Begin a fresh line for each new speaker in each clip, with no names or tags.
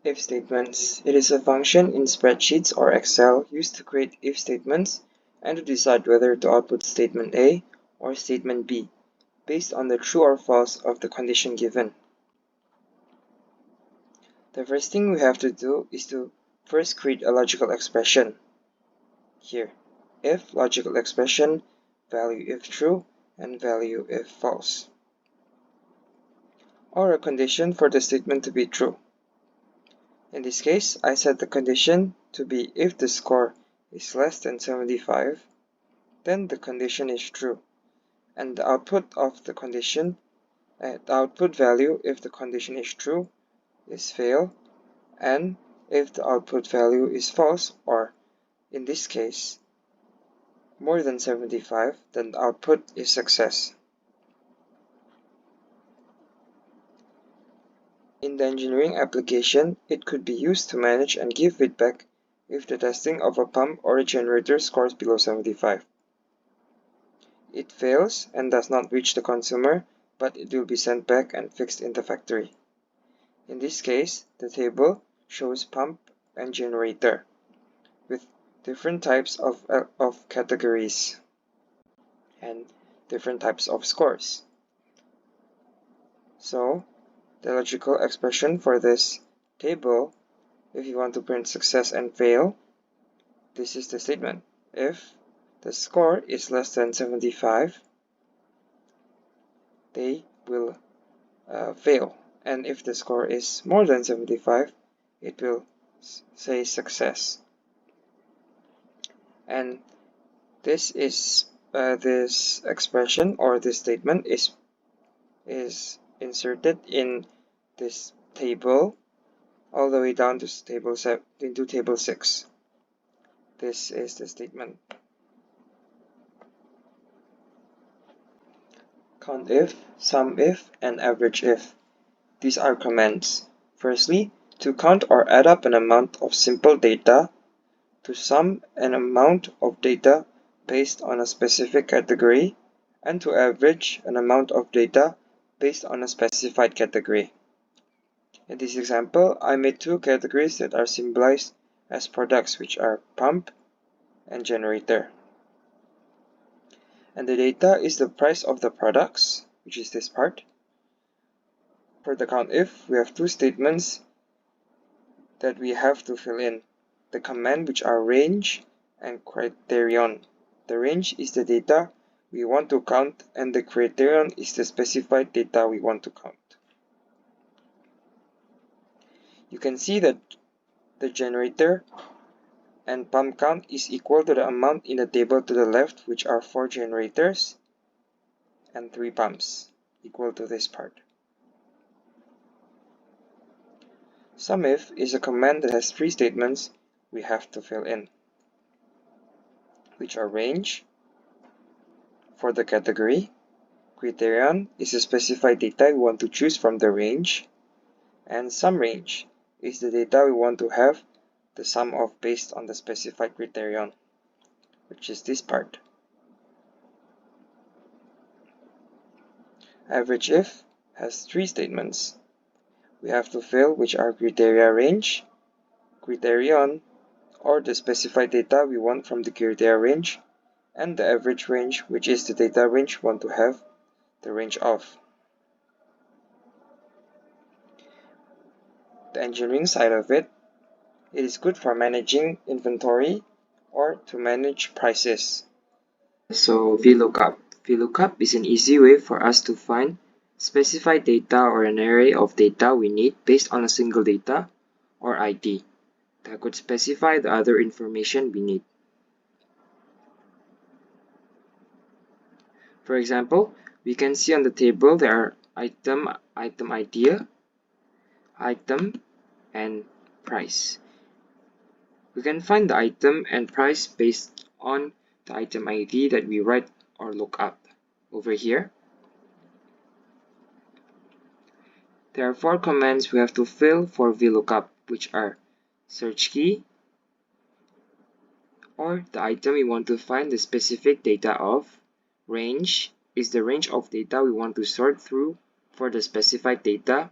If statements. It is a function in spreadsheets or Excel used to create if statements and to decide whether to output statement A or statement B based on the true or false of the condition given. The first thing we have to do is to first create a logical expression. Here, if logical expression, value if true, and value if false. Or a condition for the statement to be true. In this case, I set the condition to be if the score is less than 75, then the condition is true, and the output of the condition, the output value if the condition is true, is fail, and if the output value is false, or in this case, more than 75, then the output is success. In the engineering application, it could be used to manage and give feedback if the testing of a pump or a generator scores below 75. It fails and does not reach the consumer, but it will be sent back and fixed in the factory. In this case, the table shows pump and generator with different types of categories and different types of scores. So, the logical expression for this table, if you want to print success and fail, this is the statement. If the score is less than 75, they will fail. And if the score is more than 75, it will say success. And this is this expression or this statement is inserted in this table all the way down to table 6. This is the statement. Count if, sum if, and average if. These are commands. Firstly, to count or add up an amount of simple data, to sum an amount of data based on a specific category, and to average an amount of data based on a specified category. In this example, I made two categories that are symbolized as products, which are pump and generator. And the data is the price of the products, which is this part. For the count if, we have two statements that we have to fill in. The command, which are range and criterion. The range is the data we want to count, and the criterion is the specified data we want to count. You can see that the generator and pump count is equal to the amount in the table to the left, which are 4 generators and 3 pumps, equal to this part. SUMIF is a command that has 3 statements we have to fill in, which are range for the category, criterion is the specified data we want to choose from the range, and sum range is the data we want to have the sum of based on the specified criterion, which is this part. Average if has 3 statements. We have to fill, which are criteria range, criterion, or the specified data we want from the criteria range, and the average range, which is the data range we want to have the range of. The engineering side of it is good for managing inventory or to manage prices. So VLOOKUP. VLOOKUP is an easy way for us to find specified data or an array of data we need based on a single data or ID that could specify the other information we need. For example, we can see on the table there are item idea, item, and price. We can find the item and price based on the item ID that we write or look up over here. There are 4 commands we have to fill for VLOOKUP, which are search key, or the item we want to find the specific data of. Range is the range of data we want to sort through for the specified data.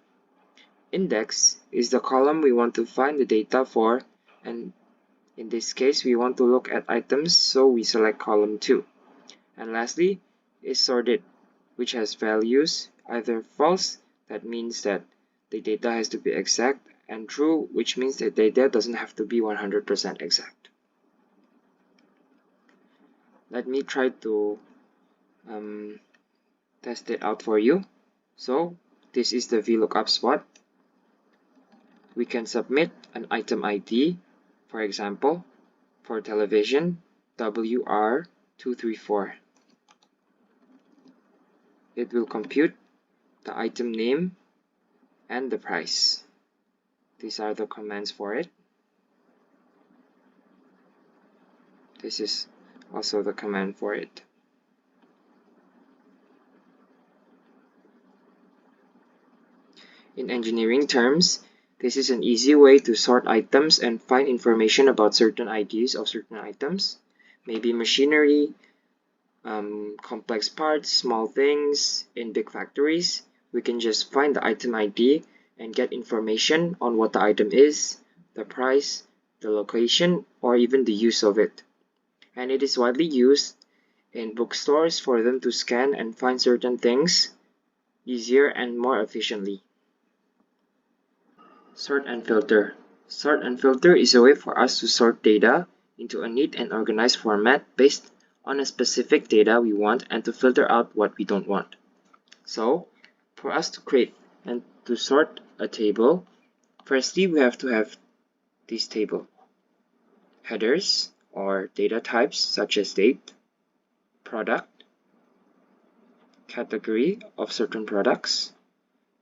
Index is the column we want to find the data for, and in this case we want to look at items, so we select column 2. And lastly is sorted, which has values either false, that means that the data has to be exact, and true, which means that data doesn't have to be 100% exact. Let me try to test it out for you. So this is the VLOOKUP spot. We can submit an item ID, for example, for television WR234. It will compute the item name and the price. These are the commands for it. This is also the command for it. In engineering terms, this is an easy way to sort items and find information about certain IDs of certain items, maybe machinery, complex parts, small things. In big factories, we can just find the item ID and get information on what the item is, the price, the location, or even the use of it. And it is widely used in bookstores for them to scan and find certain things easier and more efficiently. Sort and filter. Sort and filter is a way for us to sort data into a neat and organized format based on a specific data we want and to filter out what we don't want. So, for us to create and to sort a table, firstly we have to have this table. Headers or data types such as date, product, category of certain products,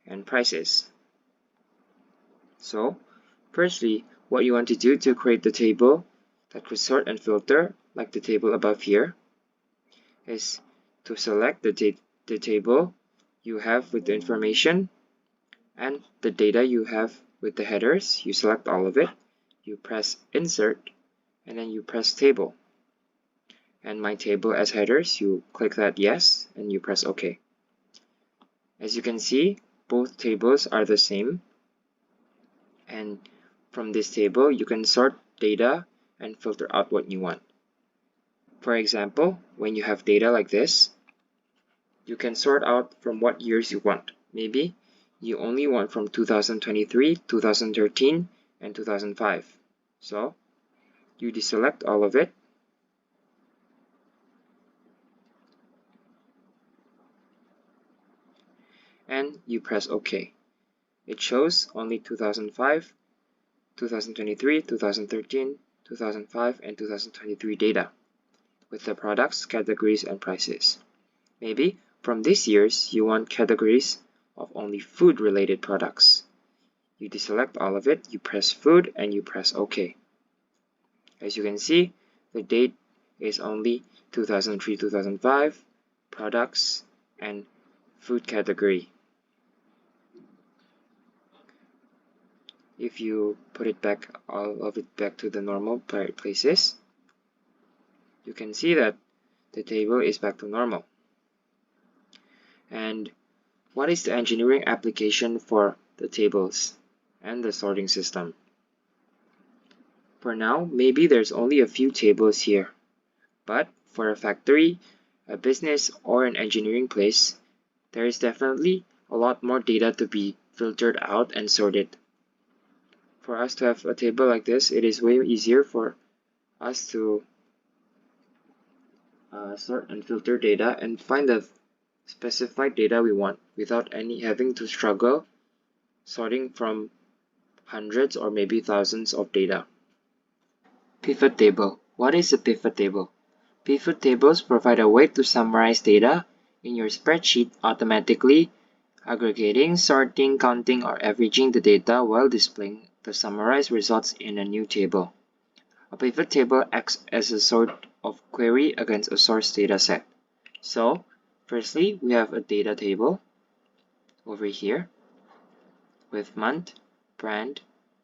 and prices. So, firstly, what you want to do to create the table that could sort and filter, like the table above here, is to select the table you have with the information and the data you have with the headers. You select all of it, you press Insert, and then you press Table. And my table as headers, you click that Yes, and you press OK. As you can see, both tables are the same. And from this table, you can sort data and filter out what you want. For example, when you have data like this, you can sort out from what years you want. Maybe you only want from 2023, 2013, and 2005. So you deselect all of it. And you press OK. It shows only 2005, 2023, 2013, 2005, and 2023 data with the products, categories, and prices. Maybe from these years, you want categories of only food-related products. You deselect all of it, you press Food, and you press OK. As you can see, the date is only 2003-2005, products, and food category. If you put it back, all of it back to the normal places, you can see that the table is back to normal. And what is the engineering application for the tables and the sorting system? For now, maybe there's only a few tables here, but for a factory, a business, or an engineering place, there is definitely a lot more data to be filtered out and sorted. For us to have a table like this, it is way easier for us to sort and filter data and find the specified data we want without having to struggle sorting from hundreds or maybe thousands of data. Pivot table. What is a pivot table? Pivot tables provide a way to summarize data in your spreadsheet automatically, aggregating, sorting, counting, or averaging the data while displaying the summarized results in a new table. A pivot table acts as a sort of query against a source data set. So, firstly, we have a data table over here with month, brand,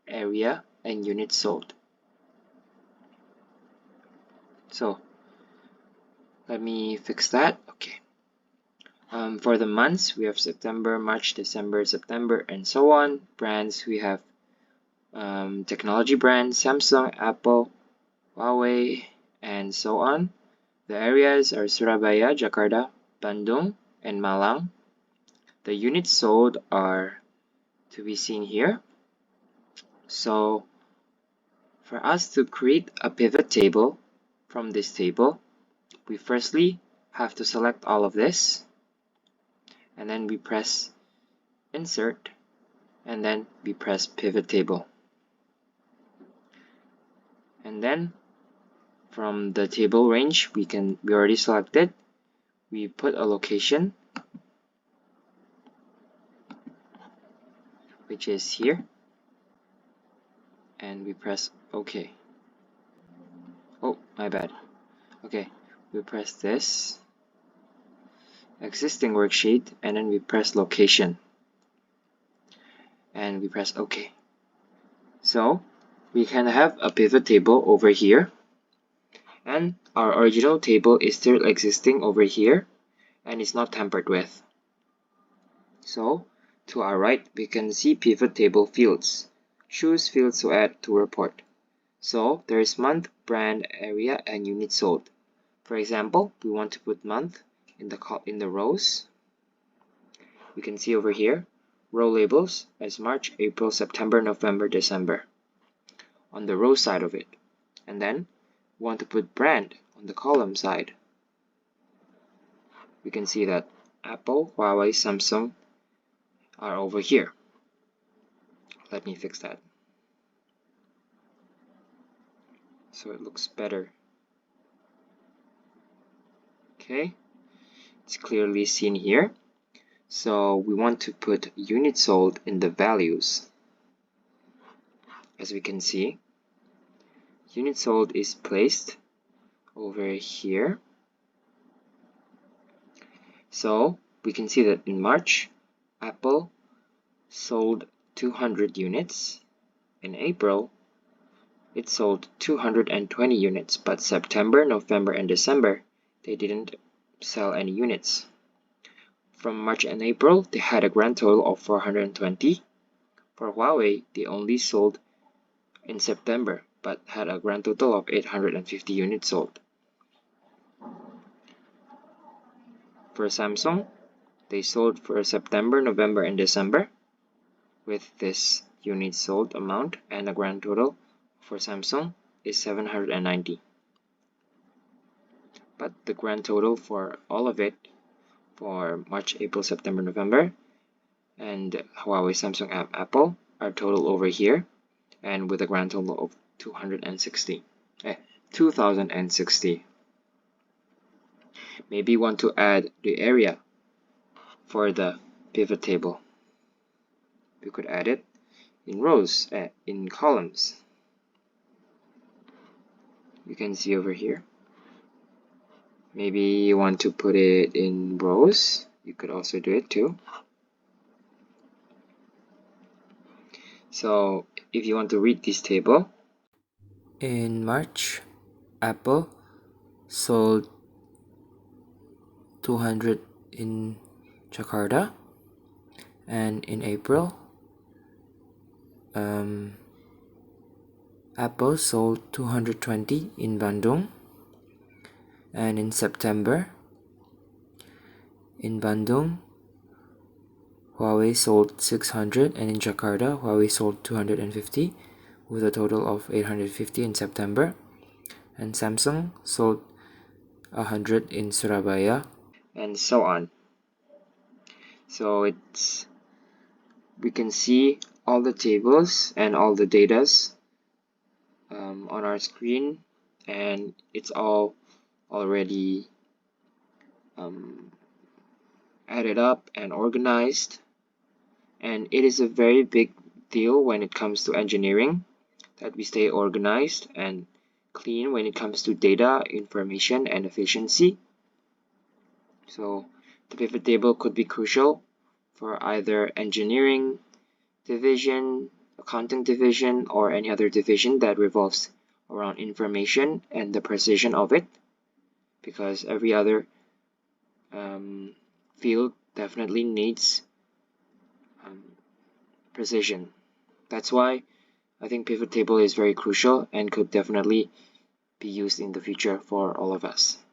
area, and units sold. So, let me fix that. Okay. For the months, we have September, March, December, September, and so on. Brands, we have technology brands, Samsung, Apple, Huawei, and so on. The areas are Surabaya, Jakarta, Bandung, and Malang. The units sold are to be seen here. So for us to create a pivot table from this table, we firstly have to select all of this, and then we press Insert, and then we press Pivot Table. And then from the table range, we already selected, we put a location, which is here, and we press OK. Oh, my bad. Okay, we press this, existing worksheet, and then we press location, and we press OK. So we can have a pivot table over here, and our original table is still existing over here, and it's not tampered with. So to our right, we can see pivot table fields. Choose fields to add to report. So there is month, brand, area, and unit sold. For example, we want to put month in the rows. We can see over here, row labels as March, April, September, November, December on the row side of it. And then we want to put brand on the column side. We can see that Apple, Huawei, Samsung are over here. Let me fix that so it looks better. Okay, it's clearly seen here. So we want to put units sold in the values. As we can see, units sold is placed over here. So we can see that in March, Apple sold 200 units. In April, it sold 220 units, but September, November, and December, they didn't sell any units. From March and April, they had a grand total of 420. For Huawei, they only sold in September, but had a grand total of 850 units sold. For Samsung, they sold for September, November, and December with this units sold amount, and a grand total for Samsung is 790. But the grand total for all of it for March, April, September, November, and Huawei, Samsung, Apple are total over here, and with a grand total of 2060. Maybe you want to add the area for the pivot table. We could add it in rows, in columns. You can see over here. Maybe you want to put it in rows. You could also do it too. So if you want to read this table, in March, Apple sold 200 in Jakarta, and in April, Apple sold 220 in Bandung, and in September, in Bandung, Huawei sold 600, and in Jakarta, Huawei sold 250, with a total of 850 in September, and Samsung sold 100 in Surabaya, and so on. So we can see all the tables and all the datas on our screen, and it's all already added up and organized. And it is a very big deal when it comes to engineering that we stay organized and clean when it comes to data, information, and efficiency. So the pivot table could be crucial for either engineering division, accounting division, or any other division that revolves around information and the precision of it, because every other
field definitely needs precision. That's why I think pivot table is very crucial and could definitely be used in the future for all of us.